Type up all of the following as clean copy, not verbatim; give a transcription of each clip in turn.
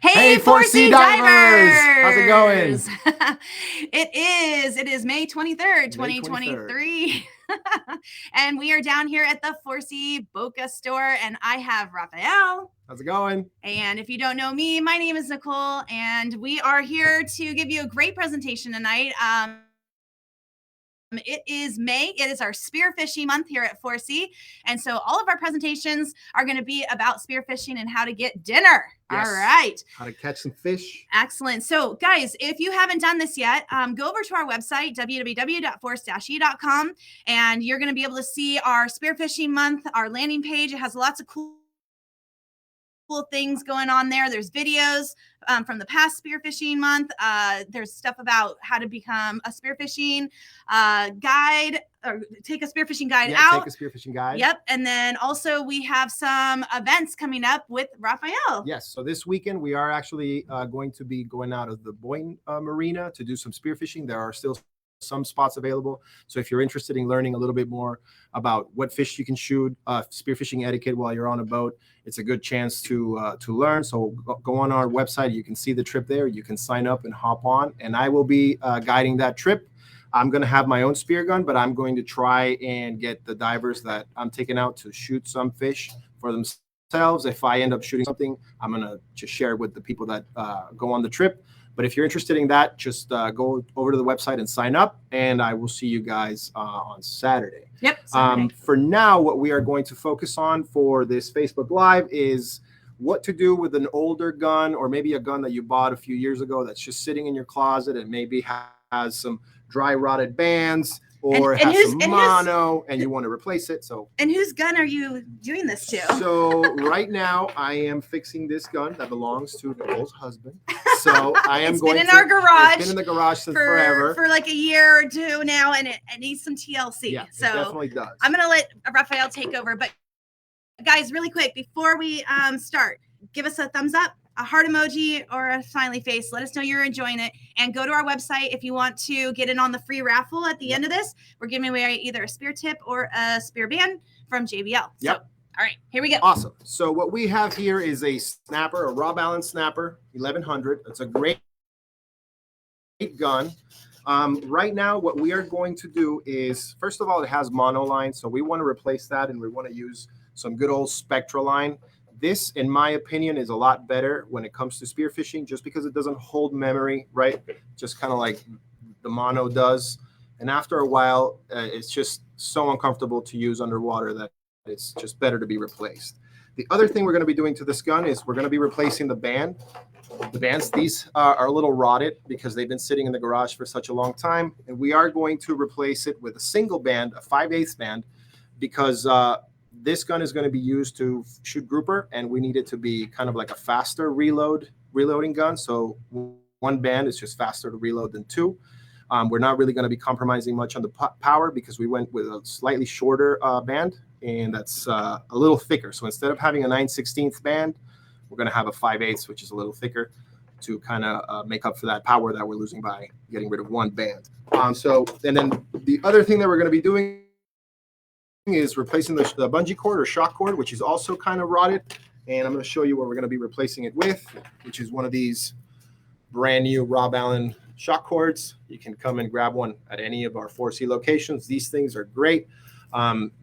Hey, Force-E divers! How's it going? It is May 23rd, 2023. And we are down here at the Force-E Boca store, and I have Raphael. How's it going? And if you don't know me, my name is Nicole, and we are here to give you a great presentation tonight. It is May. It is our spearfishing month here at Force-E. And so all of our presentations are going to be about spearfishing and how to get dinner. Yes. All right. How to catch some fish. Excellent. So guys, if you haven't done this yet, go over to our website, www.force-e.com, and you're going to be able to see our spearfishing month, our landing page. It has lots of cool things going on there. There's videos from the past spearfishing month. There's stuff about how to become a spearfishing guide, or take a spearfishing guide out. Take a spearfishing guide. Yep. And then also we have some events coming up with Raphael. Yes. So this weekend we are actually going to be going out of the Boyne Marina to do some spearfishing. There are still some spots available. So if you're interested in learning a little bit more about what fish you can shoot, spearfishing etiquette while you're on a boat, it's a good chance to learn. So go on our website. You can see the trip there. You can sign up and hop on, and I will be guiding that trip. I'm going to have my own spear gun, but I'm going to try and get the divers that I'm taking out to shoot some fish for themselves. If I end up shooting something, I'm going to just share it with the people that go on the trip. But if you're interested in that, just go over to the website and sign up, and I will see you guys on Saturday. Yep. Saturday. For now, what we are going to focus on for this Facebook Live is what to do with an older gun, or maybe a gun that you bought a few years ago that's just sitting in your closet and maybe has some dry rotted bands, or it has some mono, and you want to replace it. So, and whose gun are you doing this to? So right now I am fixing this gun that belongs to Nicole's husband. So I am going to. It's been in our garage. It's been in the garage since forever. For like a year or two now, and it needs some TLC. Yeah, so it definitely does. I'm gonna let Raphael take over, but guys, really quick before we start, give us a thumbs up, a heart emoji, or a smiley face. Let us know you're enjoying it, and go to our website if you want to get in on the free raffle at the end of this. We're giving away either a spear tip or a spear band from JBL. Yep. So, all right, here we go. Awesome. So what we have here is a snapper, a Rob Allen snapper, 1100. It's a great gun. Right now, what we are going to do is, first of all, it has monoline, so we want to replace that, and we want to use some good old Spectra line. This, in my opinion, is a lot better when it comes to spearfishing, just because it doesn't hold memory, right? Just kind of like the mono does. And after a while, it's just so uncomfortable to use underwater that it's just better to be replaced. The other thing we're going to be doing to this gun is we're going to be replacing the band. The bands, these are a little rotted because they've been sitting in the garage for such a long time. And we are going to replace it with a single band, a 5/8 band, because this gun is going to be used to shoot grouper, and we need it to be kind of like a faster reloading gun. So one band is just faster to reload than two. We're not really going to be compromising much on the power because we went with a slightly shorter band, and that's a little thicker. So instead of having a 9/16 band, we're going to have a 5/8, which is a little thicker, to kind of make up for that power that we're losing by getting rid of one band. And then the other thing that we're going to be doing is replacing the bungee cord or shock cord, which is also kind of rotted. And I'm going to show you what we're going to be replacing it with, which is one of these brand new Rob Allen shock cords. You can come and grab one at any of our Force-E locations. These things are great.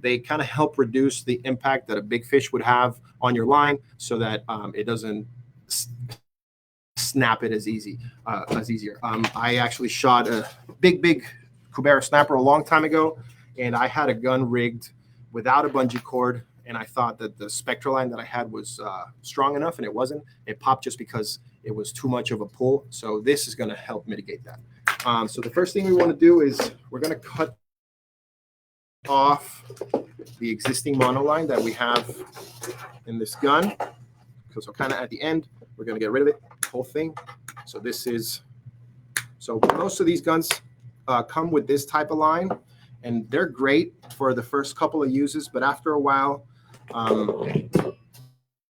They kind of help reduce the impact that a big fish would have on your line, so that it doesn't snap it as easier. I actually shot a big Cubera snapper a long time ago, and I had a gun rigged without a bungee cord, and I thought that the Spectra line that I had was strong enough, and it wasn't. It popped just because it was too much of a pull. So this is going to help mitigate that. So the first thing we want to do is we're going to cut off the existing monoline that we have in this gun, because we're kind of at the end. We're going to get rid of it, the whole thing. So most of these guns come with this type of line, and they're great for the first couple of uses, but after a while,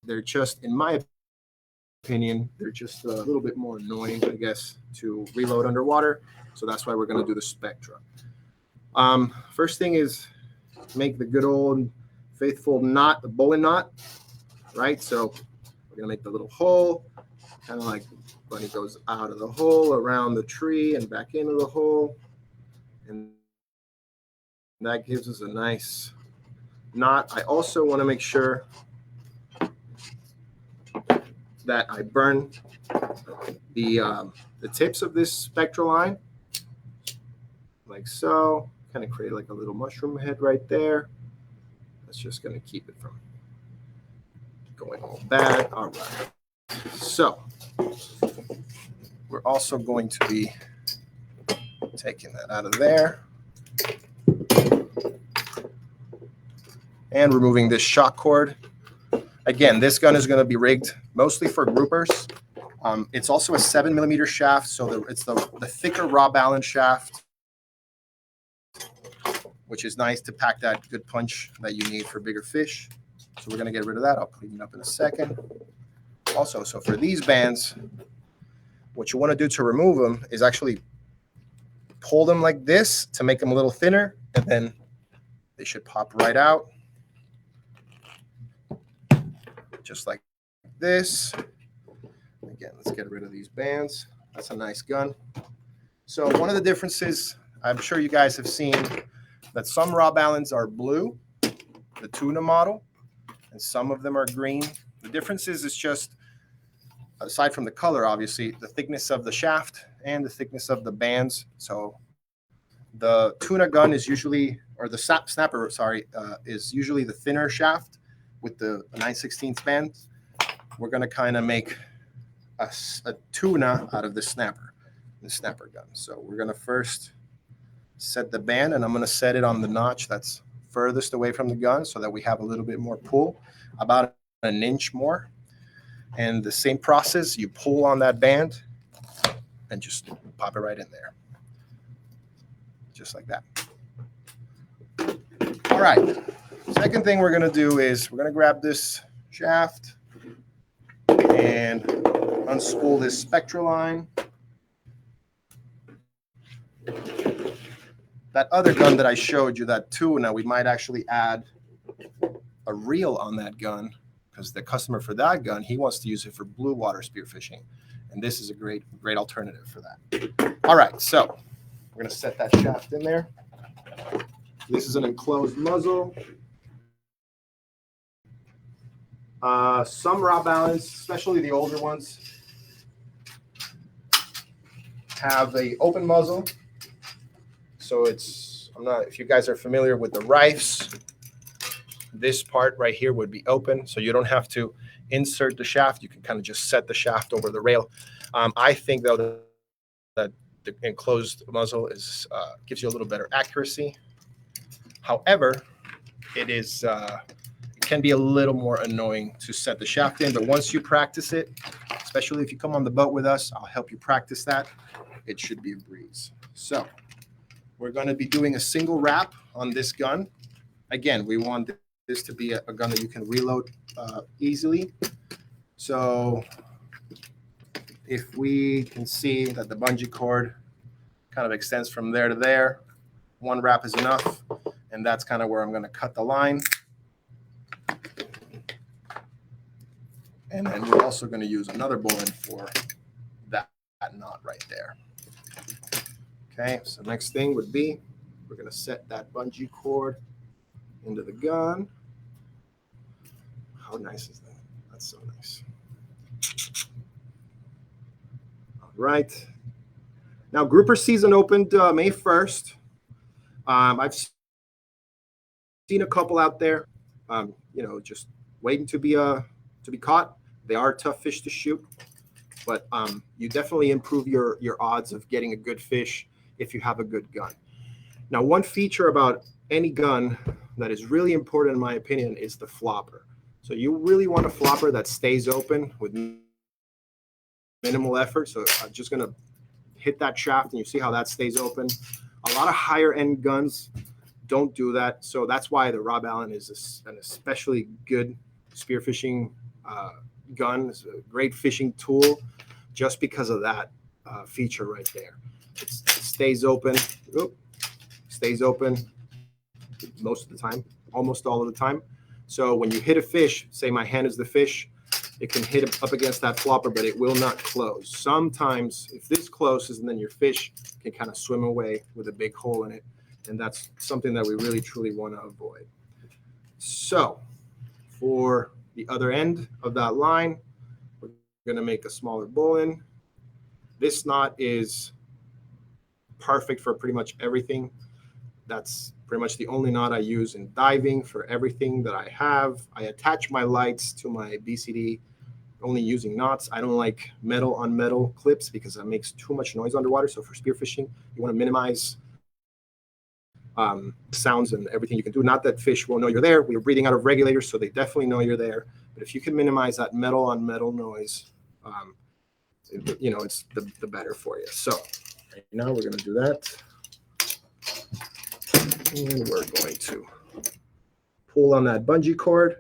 they're just, in my opinion, they're just a little bit more annoying, I guess, to reload underwater. So that's why we're going to do the Spectra. First thing is make the good old faithful knot, the bowline knot, right? So we're going to make the little hole, Kind of like when it goes out of the hole, around the tree, and back into the hole. And that gives us a nice knot. I also want to make sure that I burn the tips of this spectral line, like so. Kind of create like a little mushroom head right there. That's just going to keep it from going all bad. All right. So we're also going to be taking that out of there and removing this shock cord. Again, this gun is going to be rigged mostly for groupers. It's also a 7mm shaft, so it's the thicker raw balance shaft, which is nice to pack that good punch that you need for bigger fish. So we're going to get rid of that. I'll clean it up in a second. Also, so for these bands, what you want to do to remove them is actually pull them like this to make them a little thinner, and then they should pop right out. Just like this. Again, let's get rid of these bands. That's a nice gun. So one of the differences, I'm sure you guys have seen that some raw balance are blue, the tuna model, and some of them are green. The difference is just, aside from the color, obviously, the thickness of the shaft and the thickness of the bands. So the tuna gun is usually, or the snapper, sorry, is usually the thinner shaft with the 9/16 band. We're going to kind of make a tuna out of the snapper gun. So we're going to first set the band, and I'm going to set it on the notch that's furthest away from the gun so that we have a little bit more pull, about an inch more. And the same process, you pull on that band and just pop it right in there. Just like that. All right. Second thing we're going to do is we're going to grab this shaft and unspool this spectral line. That other gun that I showed you, that tuna, we might actually add a reel on that gun, because the customer for that gun, he wants to use it for blue water spearfishing. And this is a great alternative for that. All right, so we're going to set that shaft in there. This is an enclosed muzzle. Some raw balance, especially the older ones, have a open muzzle. So it's, I'm not, if you guys are familiar with the rifes, this part right here would be open. So you don't have to insert the shaft. You can kind of just set the shaft over the rail. I think though that the enclosed muzzle is gives you a little better accuracy. However, it is it can be a little more annoying to set the shaft in, but once you practice it, especially if you come on the boat with us, I'll help you practice that. It should be a breeze. So we're going to be doing a single wrap on this gun. Again, we want this to be a gun that you can reload easily. So if we can see that the bungee cord kind of extends from there to there, one wrap is enough. And that's kind of where I'm going to cut the line. And then we're also going to use another bowline for that knot right there. Okay, so next thing would be, we're going to set that bungee cord into the gun. How nice is that? That's so nice. All right. Now, grouper season opened May 1st. I've seen a couple out there, just waiting to be caught. They are tough fish to shoot, but you definitely improve your odds of getting a good fish if you have a good gun. Now, one feature about any gun that is really important, in my opinion, is the flopper. So you really want a flopper that stays open with minimal effort. So I'm just going to hit that shaft, and you see how that stays open. A lot of higher end guns don't do that. So that's why the Rob Allen is an especially good spearfishing gun. It's a great fishing tool just because of that feature right there. It stays open. Stays open most of the time, almost all of the time. So when you hit a fish, say my hand is the fish, it can hit up against that flopper, but it will not close. Sometimes if this closes, and then your fish can kind of swim away with a big hole in it. And that's something that we really, truly want to avoid. So for the other end of that line, we're going to make a smaller bowline. This knot is perfect for pretty much everything. That's pretty much the only knot I use in diving for everything that I have. I attach my lights to my BCD only using knots. I don't like metal on metal clips because that makes too much noise underwater. So for spearfishing, you want to minimize sounds and everything you can do. Not that fish won't know you're there. We're breathing out of regulators, so they definitely know you're there. But if you can minimize that metal on metal noise, it's the better for you. So right now we're going to do that. And we're going to pull on that bungee cord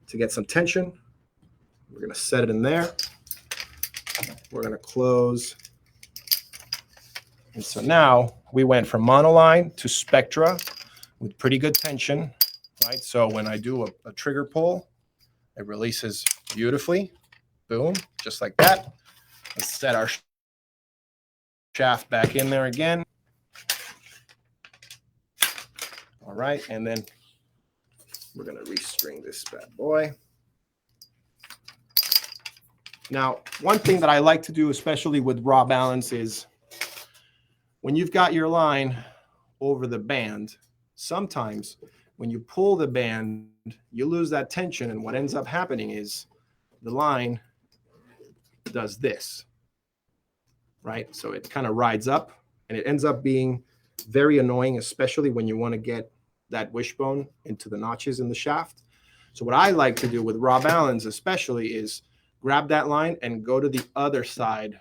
to get some tension. We're going to set it in there. We're going to close. And so now we went from monoline to spectra with pretty good tension, right? So when I do a trigger pull, it releases beautifully. Boom, just like that. Let's set our shaft back in there again. All right, and then we're going to restring this bad boy. Now, one thing that I like to do, especially with raw balance, is when you've got your line over the band, sometimes when you pull the band, you lose that tension, and what ends up happening is the line does this, right? So it kind of rides up, and it ends up being very annoying, especially when you want to get that wishbone into the notches in the shaft. So what I like to do with raw balance especially is grab that line and go to the other side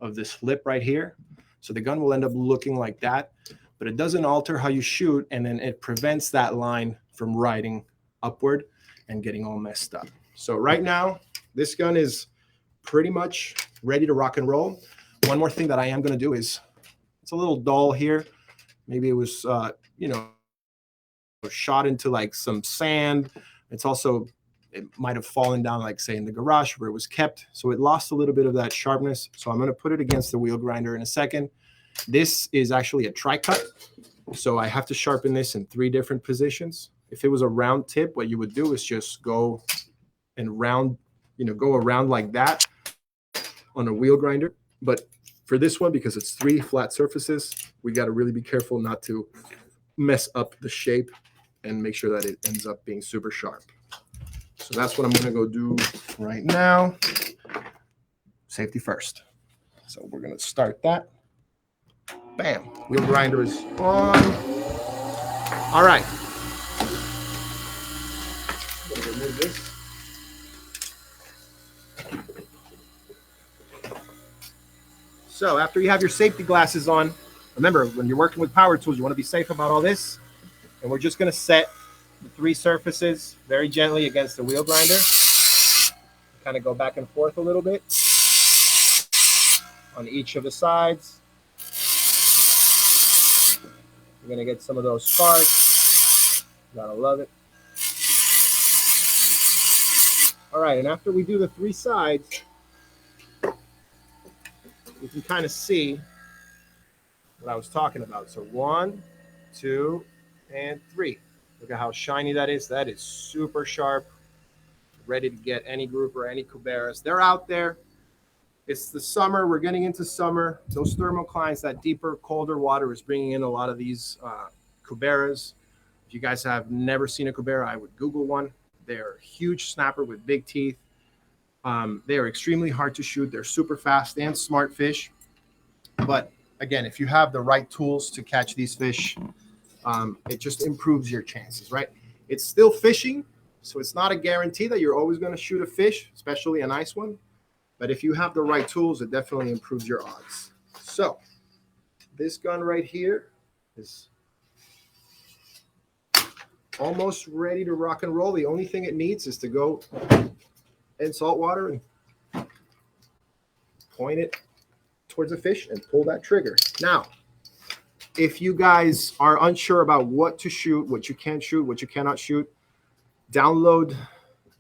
of this lip right here. So the gun will end up looking like that, but it doesn't alter how you shoot, and then it prevents that line from riding upward and getting all messed up. So right now, this gun is pretty much ready to rock and roll. One more thing that I am going to do is, it's a little dull here. Maybe it was, shot into like some sand. It's also, it might have fallen down, like say in the garage where it was kept. So it lost a little bit of that sharpness. So I'm going to put it against the wheel grinder in a second. This is actually a tri-cut. So I have to sharpen this in 3 different positions. If it was a round tip, what you would do is just go and go around like that on a wheel grinder. But for this one, because it's 3 flat surfaces, we got to really be careful not to mess up the shape and make sure that it ends up being super sharp. So that's what I'm going to go do right now. Safety first. So we're going to start that. Bam. Wheel grinder is on. All right. I'm going to remove this. So after you have your safety glasses on, remember, when you're working with power tools, you want to be safe about all this. And we're just going to set the 3 surfaces very gently against the wheel grinder. Kind of go back and forth a little bit on each of the sides. You're going to get some of those sparks. Gotta love it. All right, and after we do the 3 sides, you can kind of see what I was talking about. So 1, 2, and 3. Look at how shiny that is. That is super sharp, ready to get any grouper, any cuberas. They're out there. It's the summer. We're getting into summer. Those thermoclines, that deeper, colder water is bringing in a lot of these cuberas. If you guys have never seen a cubera, I would Google one. They're a huge snapper with big teeth. They are extremely hard to shoot. They're super fast and smart fish. But again, if you have the right tools to catch these fish, it just improves your chances, right? It's still fishing, so it's not a guarantee that you're always going to shoot a fish, especially a nice one. But if you have the right tools, it definitely improves your odds. So this gun right here is almost ready to rock and roll. The only thing it needs is to go in salt water and point it towards a fish and pull that trigger. Now, if you guys are unsure about what to shoot, what you can shoot, what you cannot shoot, download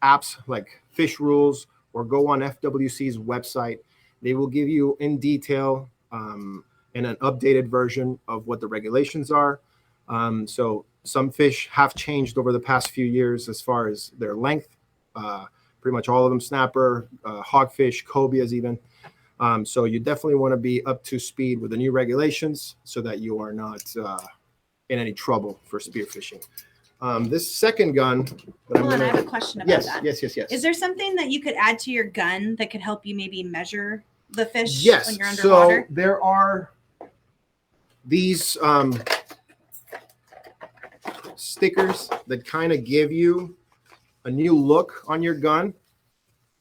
apps like Fish Rules or go on FWC's website. They will give you in detail and an updated version of what the regulations are. So some fish have changed over the past few years as far as their length. Pretty much all of them, snapper, hogfish, cobias even. So you definitely want to be up to speed with the new regulations so that you are not in any trouble for spearfishing. This second gun. Hold on, I have a question about that. Yes. Is there something that you could add to your gun that could help you maybe measure the fish yes. when you're underwater? So there are these stickers that kind of give you a new look on your gun.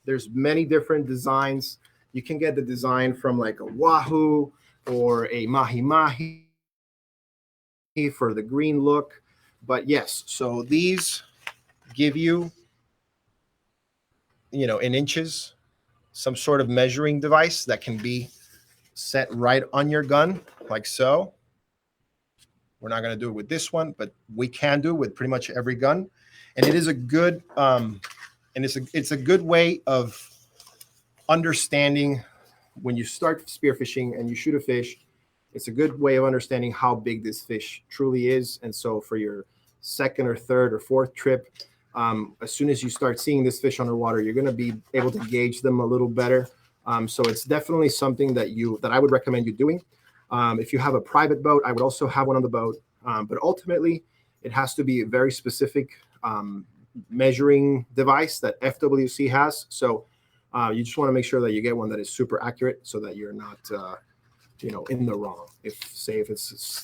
There's many different designs. You can get the design from like a Wahoo or a Mahi Mahi for the green look. But yes, so these give you, in inches, some sort of measuring device that can be set right on your gun, like so. We're not going to do it with this one, but we can do it with pretty much every gun. And it is a good, it's a good way of understanding when you start spearfishing and you shoot a fish. It's a good way of understanding how big this fish truly is. And so for your second or third or fourth trip, as soon as you start seeing this fish underwater, you're going to be able to gauge them a little better. So it's definitely something that I would recommend you doing. If you have a private boat, I would also have one on the boat. But ultimately, it has to be a very specific measuring device that FWC has. So you just want to make sure that you get one that is super accurate so that you're not, in the wrong. If it's,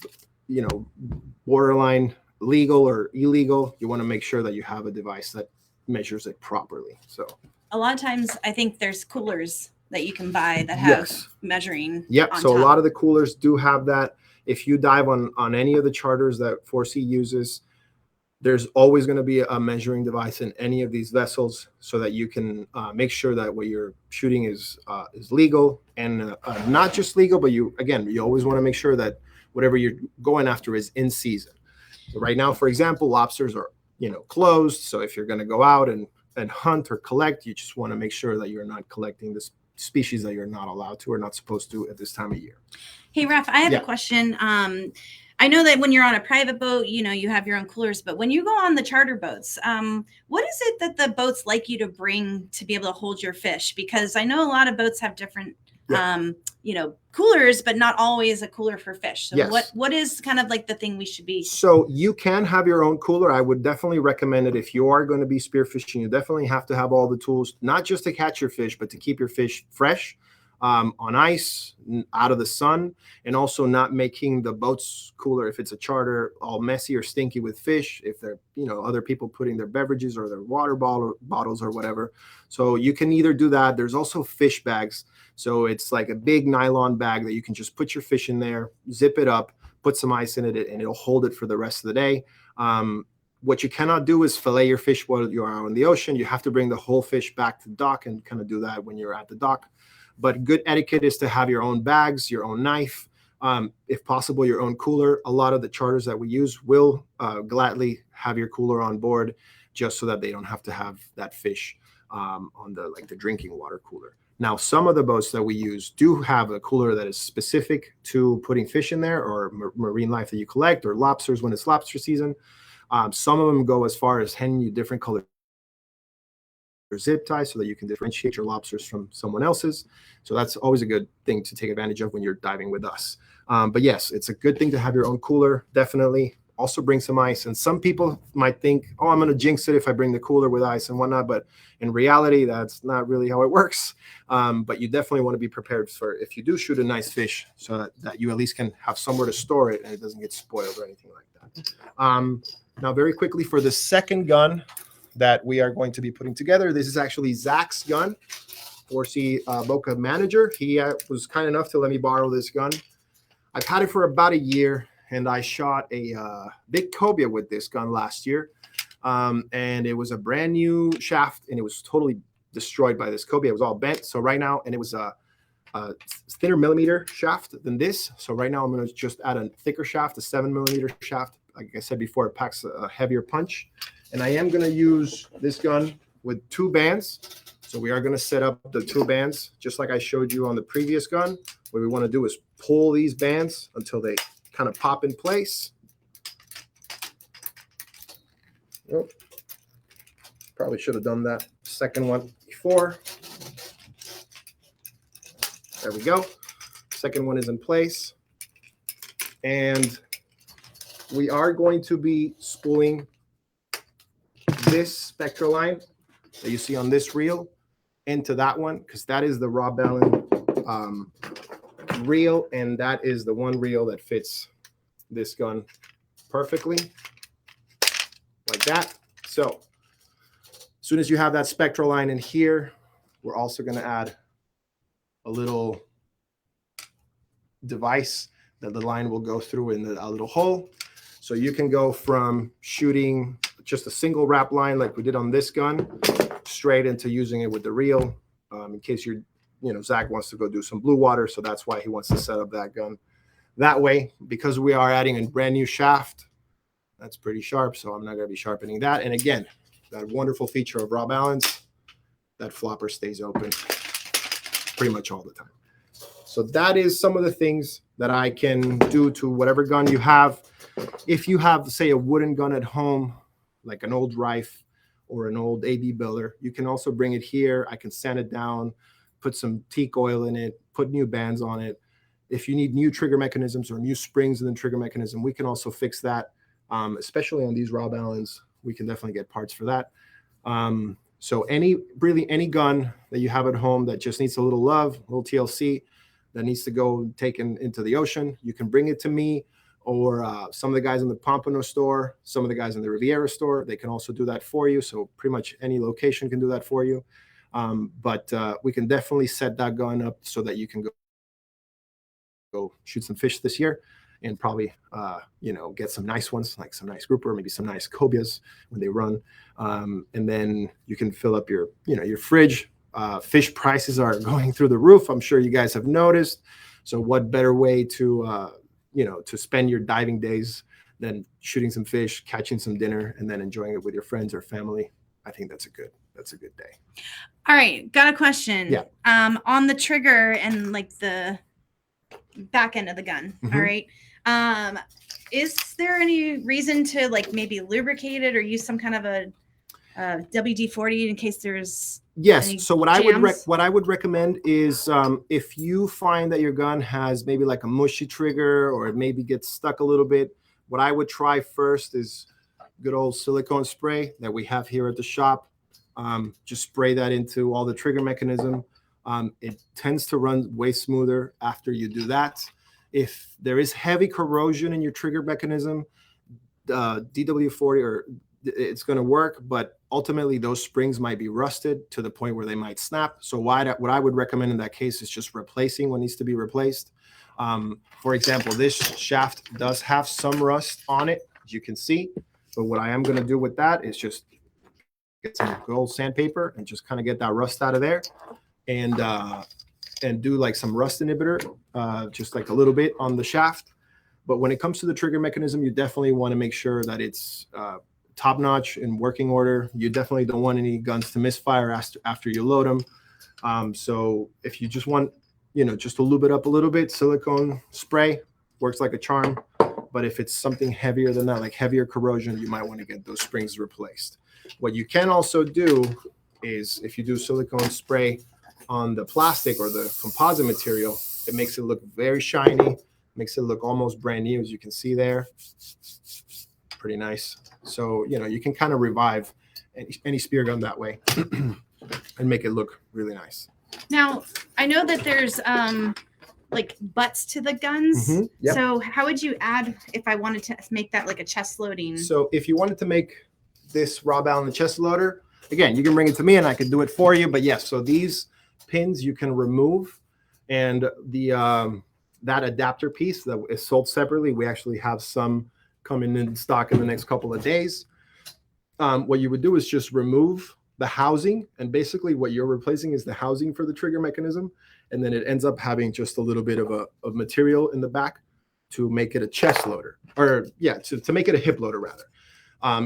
borderline legal or illegal, you want to make sure that you have a device that measures it properly. So a lot of times I think there's coolers that you can buy that have measuring. Yep. So a lot of the coolers do have that. If you dive on any of the charters that Force-E uses, there's always going to be a measuring device in any of these vessels so that you can make sure that what you're shooting is legal and not just legal, but you always want to make sure that whatever you're going after is in season. So right now, for example, lobsters are, closed. So if you're going to go out and hunt or collect, you just want to make sure that you're not collecting this species that you're not allowed to or not supposed to at this time of year. Hey, Raf, I have a question. I know that when you're on a private boat, you have your own coolers, but when you go on the charter boats, what is it that the boats like you to bring to be able to hold your fish? Because I know a lot of boats have different, coolers, but not always a cooler for fish. So what is kind of like the thing we should be? So you can have your own cooler. I would definitely recommend it. If you are going to be spearfishing, you definitely have to have all the tools, not just to catch your fish, but to keep your fish fresh. On ice, out of the sun, and also not making the boats cooler if it's a charter all messy or stinky with fish, if they're, other people putting their beverages or their water bottles or whatever. So you can either do that. There's also fish bags. So it's like a big nylon bag that you can just put your fish in there, zip it up, put some ice in it, and it'll hold it for the rest of the day. What you cannot do is fillet your fish while you are in the ocean. You have to bring the whole fish back to the dock and kind of do that when you're at the dock. But good etiquette is to have your own bags, your own knife, if possible, your own cooler. A lot of the charters that we use will gladly have your cooler on board just so that they don't have to have that fish on the drinking water cooler. Now, some of the boats that we use do have a cooler that is specific to putting fish in there or marine life that you collect or lobsters when it's lobster season. Some of them go as far as handing you different color zip ties so that you can differentiate your lobsters from someone else's. So that's always a good thing to take advantage of when you're diving with us. But yes, it's a good thing to have your own cooler. Definitely. Also bring some ice. And some people might think, oh, I'm going to jinx it if I bring the cooler with ice and whatnot. But in reality, that's not really how it works. But you definitely want to be prepared for if you do shoot a nice fish so that you at least can have somewhere to store it and it doesn't get spoiled or anything like that. Now, very quickly for the second gun that we are going to be putting together. This is actually Zach's gun, Force-E Boca Manager. He was kind enough to let me borrow this gun. I've had it for about a year, and I shot a big cobia with this gun last year. And it was a brand new shaft, and it was totally destroyed by this cobia. It was all bent. So right now, and it was a thinner millimeter shaft than this. So right now I'm going to just add a thicker shaft, a 7 millimeter shaft, like I said before, it packs a heavier punch. And I am going to use this gun with 2 bands. So we are going to set up the 2 bands, just like I showed you on the previous gun. What we want to do is pull these bands until they kind of pop in place. Oh, probably should have done that second one before. There we go. Second one is in place. And we are going to be spooling this spectral line that you see on this reel into that one, because that is the raw balance reel, and that is the one reel that fits this gun perfectly, like that. So as soon as you have that spectral line in here, we're also going to add a little device that the line will go through in a little hole. So you can go from shooting just a single wrap line like we did on this gun straight into using it with the reel, in case Zach wants to go do some blue water. So that's why he wants to set up that gun that way, because we are adding a brand new shaft. That's pretty sharp, so I'm not going to be sharpening that. And again, that wonderful feature of raw balance, that flopper stays open pretty much all the time. So that is some of the things that I can do to whatever gun you have. If you have, say, a wooden gun at home, like an old Rife or an old AB Builder, you can also bring it here. I can sand it down, put some teak oil in it, put new bands on it. If you need new trigger mechanisms or new springs in the trigger mechanism, we can also fix that. Especially on these raw balance, we can definitely get parts for that. So really any gun that you have at home that just needs a little love, a little TLC, that needs to go taken into the ocean, you can bring it to me, or some of the guys in the Pompano store, some of the guys in the Riviera store, they can also do that for you. So pretty much any location can do that for you. But we can definitely set that gun up so that you can go shoot some fish this year, and probably get some nice ones, like some nice grouper, maybe some nice cobias when they run. And then you can fill up your fridge. Fish prices are going through the roof. I'm sure you guys have noticed. So what better way to spend your diving days than shooting some fish, catching some dinner, and then enjoying it with your friends or family? I think that's a good day. All right, got a question. Yeah. On the trigger and like the back end of the gun. Mm-hmm. All right. Is there any reason to like maybe lubricate it or use some kind of a WD-40 in case there's So what I would recommend is if you find that your gun has maybe like a mushy trigger, or it maybe gets stuck a little bit, what I would try first is good old silicone spray that we have here at the shop. Just spray that into all the trigger mechanism. It tends to run way smoother after you do that. If there is heavy corrosion in your trigger mechanism, DW40 it's going to work, but ultimately those springs might be rusted to the point where they might snap. So what I would recommend in that case is just replacing what needs to be replaced. For example, this shaft does have some rust on it, as you can see. But what I am going to do with that is just get some good old sandpaper and just kind of get that rust out of there, and do like some rust inhibitor, just like a little bit on the shaft. But when it comes to the trigger mechanism, you definitely want to make sure that it's top notch in working order. You definitely don't want any guns to misfire after you load them. So if you just want, just to lube it up a little bit, silicone spray works like a charm. But if it's something heavier than that, like heavier corrosion, you might want to get those springs replaced. What you can also do is, if you do silicone spray on the plastic or the composite material, it makes it look very shiny, makes it look almost brand new, as you can see there. Pretty nice. So, you can kind of revive any spear gun that way and make it look really nice. Now, I know that there's like butts to the guns. Mm-hmm. Yep. So how would you add if I wanted to make that like a chest loading? So if you wanted to make this raw ball in the chest loader, again, you can bring it to me and I can do it for you. But yes, so these pins you can remove, and the that adapter piece that is sold separately, we actually have some coming in stock in the next couple of days. What you would do is just remove the housing, and basically what you're replacing is the housing for the trigger mechanism, and then it ends up having just a little bit of material in the back to make it a chest loader, or yeah, to make it a hip loader rather.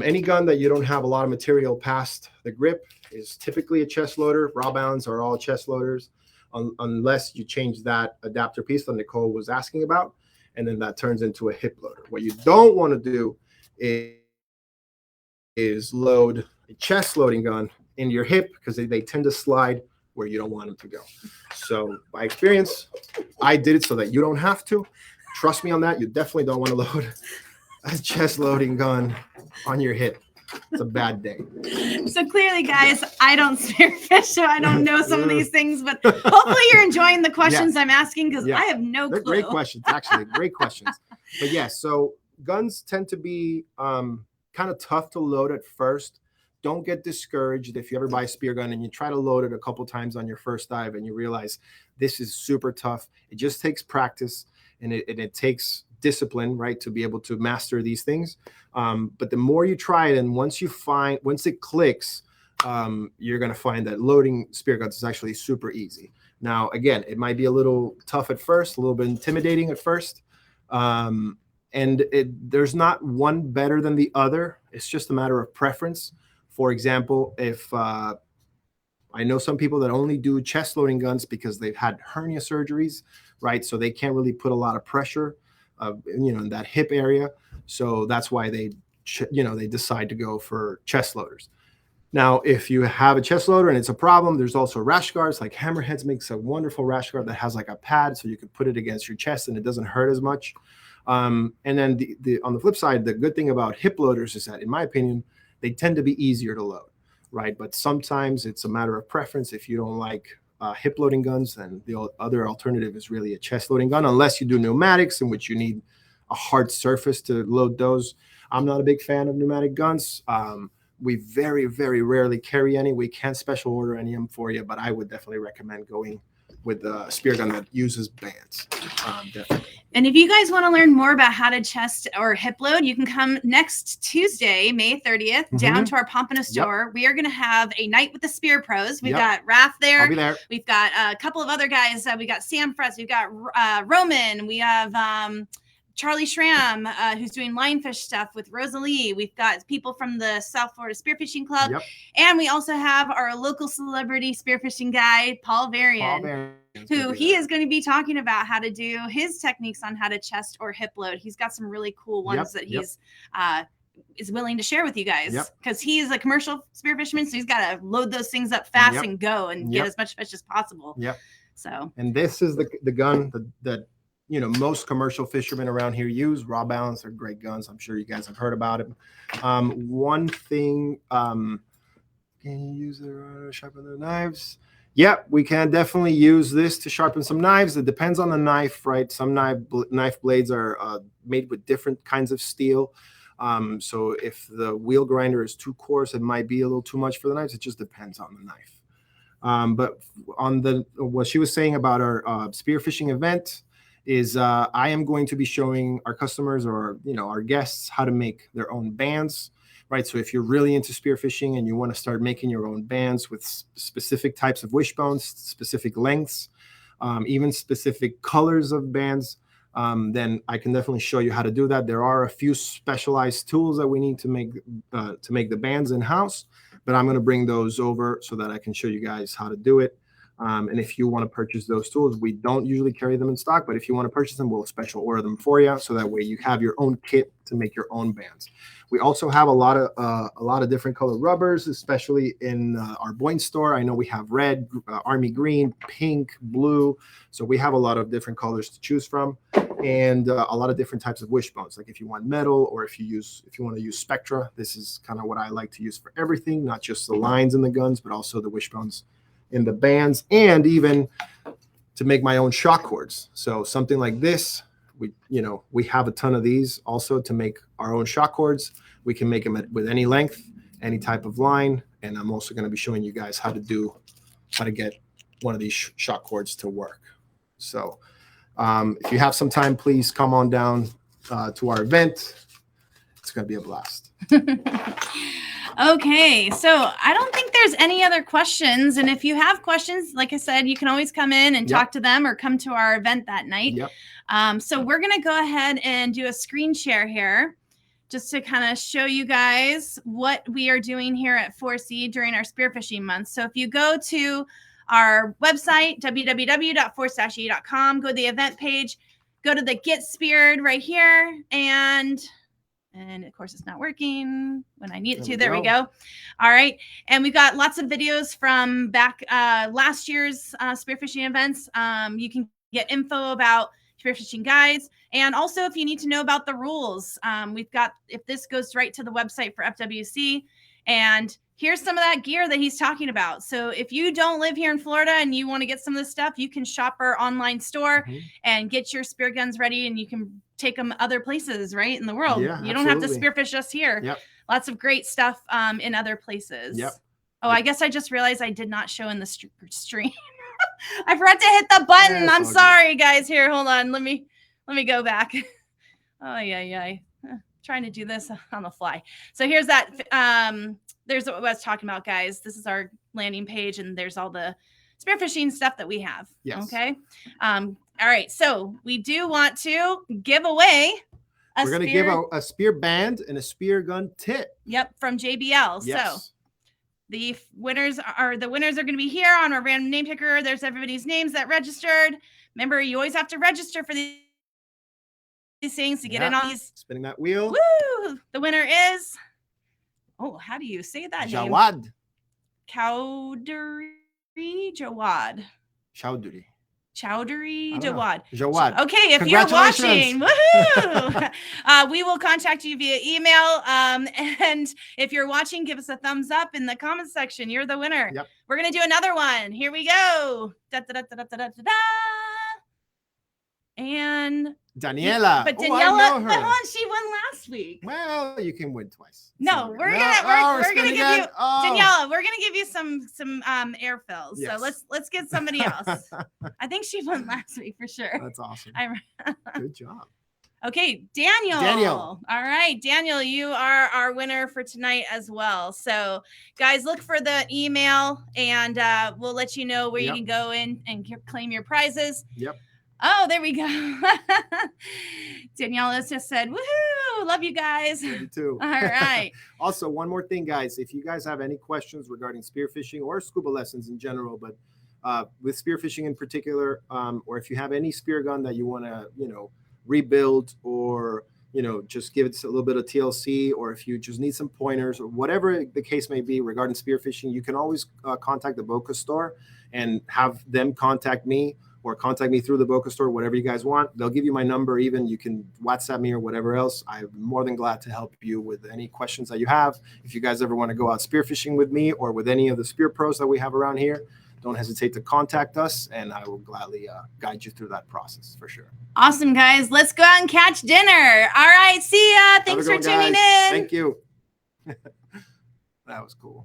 Any gun that you don't have a lot of material past the grip is typically a chest loader. Raw bounds are all chest loaders, unless you change that adapter piece that Nicole was asking about, and then that turns into a hip loader. What you don't want to do is load a chest loading gun into your hip, because they tend to slide where you don't want them to go. So by experience, I did it so that you don't have to. Trust me on that. You definitely don't want to load a chest loading gun on your hip. It's a bad day. So clearly, guys, I don't spearfish, so I don't know some of these things, but hopefully you're enjoying the questions I'm asking, because I have no clue. They're great questions, actually. Great questions. But yeah, so guns tend to be kind of tough to load at first. Don't get discouraged if you ever buy a spear gun and you try to load it a couple times on your first dive and you realize this is super tough. It just takes practice, and it takes discipline, right, to be able to master these things. But the more you try it, and once it clicks, you're going to find that loading spear guns is actually super easy. Now, again, it might be a little tough at first, a little bit intimidating at first. And there's not one better than the other. It's just a matter of preference. For example, if I know some people that only do chest loading guns because they've had hernia surgeries, right? So they can't really put a lot of pressure, in that hip area. So that's why they decide to go for chest loaders. Now, if you have a chest loader and it's a problem, there's also rash guards. Like Hammerheads makes a wonderful rash guard that has like a pad, so you can put it against your chest and it doesn't hurt as much. And then on the flip side, the good thing about hip loaders is that, in my opinion, they tend to be easier to load, right? But sometimes it's a matter of preference. If you don't like hip loading guns, then the other alternative is really a chest loading gun, unless you do pneumatics, in which you need a hard surface to load those. I'm not a big fan of pneumatic guns. We very, very rarely carry any. We can't special order any of them for you, but I would definitely recommend going with a spear gun that uses bands. Definitely. And if you guys want to learn more about how to chest or hip load, you can come next Tuesday, May 30th, down to our Pompano store. We are going to have a night with the Spear Pros. We've got Raph there. I'll be there. We've got a couple of other guys. We got Sam Fretz. We've got Roman. We have Charlie Schramm, who's doing linefish stuff with Rosalie. We've got people from the South Florida Spearfishing Club. And we also have our local celebrity spearfishing guy, Paul Varian, who he is going to be talking about how to do his techniques on how to chest or hip load. He's got some really cool ones that he's is willing to share with you guys, because he is a commercial spearfisherman, so he's got to load those things up fast and go and get as much fish as possible. So, and this is the gun that most commercial fishermen around here use. Raw balance are great guns. I'm sure you guys have heard about it. One thing, can you use it to sharpen the knives? Yeah, we can definitely use this to sharpen some knives. It depends on the knife, right? Some knife blades are made with different kinds of steel. So if the wheel grinder is too coarse, it might be a little too much for the knives. It just depends on the knife. But on what she was saying about our spearfishing event is I am going to be showing our customers, or our guests, how to make their own bands. Right, so if you're really into spearfishing and you want to start making your own bands with specific types of wishbones, specific lengths, even specific colors of bands, then I can definitely show you how to do that. There are a few specialized tools that we need to make the bands in house, but I'm going to bring those over so that I can show you guys how to do it. And if you want to purchase those tools, we don't usually carry them in stock, but if you want to purchase them, we'll special order them for you, so that way you have your own kit to make your own bands. We also have a lot of different color rubbers, especially in our Boyne store. I know we have red, army green, pink, blue. So we have a lot of different colors to choose from, and a lot of different types of wishbones. Like if you want metal, or if you want to use Spectra, this is kind of what I like to use for everything, not just the lines in the guns, but also the wishbones in the bands, and even to make my own shock cords. So something like this, we have a ton of these also to make our own shock cords. We can make them with any length, any type of line. And I'm also going to be showing you guys how to get one of these shock cords to work. So if you have some time, please come on down to our event. It's going to be a blast. Okay, so I don't think there's any other questions. And if you have questions, like I said, you can always come in and talk to them or come to our event that night. So we're going to go ahead and do a screen share here just to kind of show you guys what we are doing here at Force-E during our spearfishing month. So if you go to our website, www.force-e.com, go to the event page, go to the Get Speared right here, and of course it's not working when I need it to. There we go. All right. And we've got lots of videos from back last year's spearfishing events. You can get info about spearfishing guides. And also if you need to know about the rules, we've got, if this goes right to the website for FWC, and here's some of that gear that he's talking about. So if you don't live here in Florida and you want to get some of this stuff, you can shop our online store and get your spear guns ready, and you can take them other places, right, in the world. You don't have to spearfish just here. Lots of great stuff in other places. Oh, I guess I just realized I did not show in the stream. I forgot to hit the button. I'm sorry, guys. Here, hold on. Let me go back. Oh, yeah. Trying to do this on the fly. So here's that. There's what I was talking about, guys. This is our landing page, and there's all the spearfishing stuff that we have. Okay. All right. So we do want to give away we're going to give a spear band and a spear gun tip. From JBL. So the winners are going to be here on our random name picker. There's everybody's names that registered. Remember, you always have to register for these things to get in on these. Spinning that wheel. Woo! The winner is, how do you say that name? Jawad. Chowdhury Jawad. Chowdhury Jawad. Okay, if you're watching, woohoo! We will contact you via email. And if you're watching, give us a thumbs up in the comment section. You're the winner. We're going to do another one. Here we go. And Daniela. But Daniela, she won last week. Well, you can win twice. No, we're gonna give you Daniela. We're gonna give you some air fills. So let's get somebody else. I think she won last week for sure. That's awesome. Good job. Okay, Daniel. All right, Daniel, you are our winner for tonight as well. So, guys, look for the email, and we'll let you know where you can go in and claim your prizes. Oh, there we go. Daniela just said, woohoo, love you guys. You too. All right. Also, one more thing, guys. If you guys have any questions regarding spearfishing or scuba lessons in general, but with spearfishing in particular, or if you have any spear gun that you want to, rebuild, or, just give it a little bit of TLC, or if you just need some pointers or whatever the case may be regarding spearfishing, you can always contact the Boca store and have them contact me, or contact me through the Boca store, whatever you guys want. They'll give you my number. Even you can WhatsApp me or whatever else. I'm more than glad to help you with any questions that you have. If you guys ever want to go out spearfishing with me or with any of the spear pros that we have around here, don't hesitate to contact us, and I will gladly guide you through that process for sure. Awesome, guys. Let's go out and catch dinner. All right. See ya. Thanks for tuning in. Thank you. That was cool.